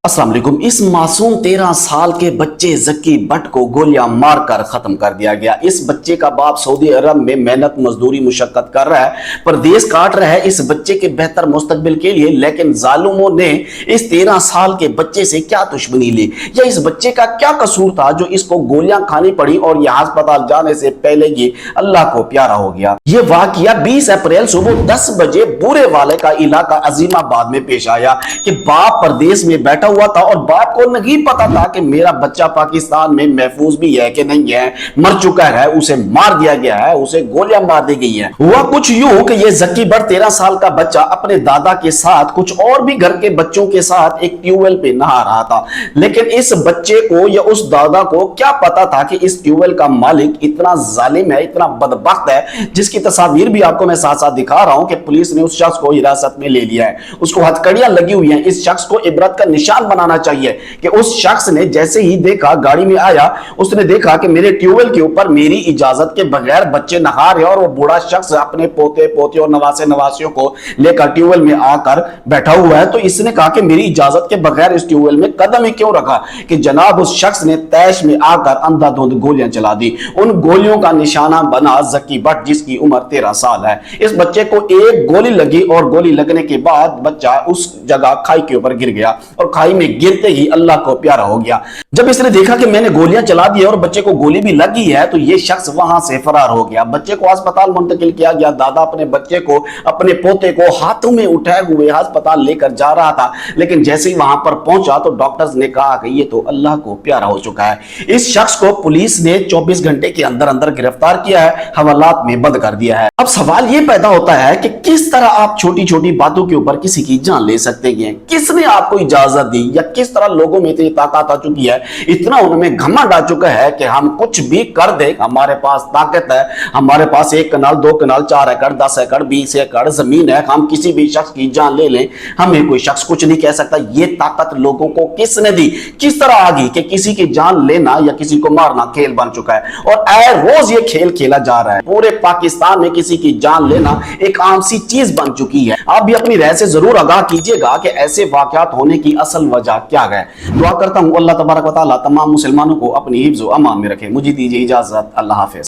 अस्सलाम वालेकुम। इस मासूम 13 साल के बच्चे जक्की भट्ट को गोलियां मारकर खत्म कर दिया गया। इस बच्चे का बाप सऊदी अरब में मेहनत मजदूरी मुशक्कत कर रहा है, परदेश काट रहा है इस बच्चे के बेहतर मुस्तकबिल के लिए, लेकिन जालिमों ने इस 13 साल के बच्चे से क्या दुश्मनी ली या इस बच्चे का क्या कसूर था जो इसको गोलियां खानी पड़ी और यह अस्पताल जाने से पहले ये अल्लाह को प्यारा हो गया। ये वाकया 20 अप्रैल सुबह 10 बजे बूरे वाले का इलाका अजीमाबाद में पेश आया कि बाप परदेश में बैठा हुआ था और बाप को नहीं पता था कि मेरा बच्चा पाकिस्तान में महफूज भी है कि नहीं है, मर चुका है, उसे मार दिया गया है, उसे गोलियां मार दी गई हैं। हुआ कुछ यूं कि ये जक्की भट्ट 13 साल का बच्चा अपने दादा के साथ कुछ और भी घर के बच्चों के साथ एक ट्यूबवेल पे नहा रहा था, लेकिन इस बच्चे को या उस दादा को क्या पता था कि इस ट्यूबवेल का मालिक इतना जालिम है, इतना बदबख्त है, जिसकी तस्वीर भी आपको मैं साथ साथ दिखा रहा हूं कि पुलिस ने उस शख्स को हिरासत में ले लिया है। उसको हथकड़ियां लगी हुई हैं। इस शख्स को इबरत का निशान बनाना चाहिए कि उस शख्स ने जैसे ही देखा, गाड़ी में आया, उसने देखा कि मेरे ट्यूबवेल के ऊपर मेरी इजाजत के बगैर बच्चे नहा रहे और वो बूढ़ा शख्स अपने पोते पोते और नवासे नवासियों को लेकर ट्यूबवेल में आकर बैठा हुआ है, तो इसने कहा कि मेरी इजाजत के बगैर इस ट्यूबवेल में कदम ही क्यों रखा कि जनाब उस शख्स ने तैश में आकर अंधाधुंध गोलियां चला दी। उन गोलियों का निशाना बना जक्की भट्ट, जिसकी उम्र 13 साल है। इस बच्चे को एक गोली लगी और गोली लगने के बाद बच्चा उस जगह खाई के ऊपर गिर गया और खाई में गिरते ही अल्लाह को प्यारा हो गया। जब इसने देखा कि मैंने गोलियां चला दी और बच्चे को गोली भी लगी है, तो ये शख्स वहां से फरार हो गया। बच्चे को अस्पताल मुंतकिल किया गया। दादा अपने बच्चे को, अपने पोते को हाथों में उठाए हुए अस्पताल लेकर जा रहा था, लेकिन जैसे ही वहां पर पहुंचा तो डॉक्टर्स ने कहा कि ये तो अल्लाह को प्यारा हो चुका है। इस शख्स को पुलिस ने 24 घंटे के अंदर अंदर गिरफ्तार किया है, हवालात में बंद कर दिया है। अब सवाल ये पैदा होता है कि किस तरह आप छोटी छोटी बातों के ऊपर किसी की जान ले सकते हैं? किसने आपको इजाजत दी या किस तरह लोगों में इतनी ताकत आ चुकी है, इतना उनमें घमंड आ चुका है कि हम कुछ भी कर दे, हमारे पास ताकत है, हमारे पास 1 कनाल 2 कनाल 4 एकड़ 10 एकड़ 20 एकड़ जमीन है, हम किसी भी शख्स की जान ले लें, हमें कोई शख्स कुछ नहीं कह सकता। ये ताकत लोगों को किसने दी? किस तरह आ गई कि किसी की जान लेना या किसी को मारना खेल बन चुका है और आए रोज ये खेल खेला जा रहा है। पूरे पाकिस्तान में किसी की जान लेना एक आम सी चीज बन चुकी है। आप भी अपनी राय से जरूर आगाह कीजिएगा कि ऐसे वाकयात होने की असल वजह क्या है। दुआ करता हूं अल्लाह तबारक व तआला तमाम मुसलमानों को अपनी हिफ्ज़ व अमान में रखे। मुझे दीजिए इजाजत। अल्लाह हाफिज।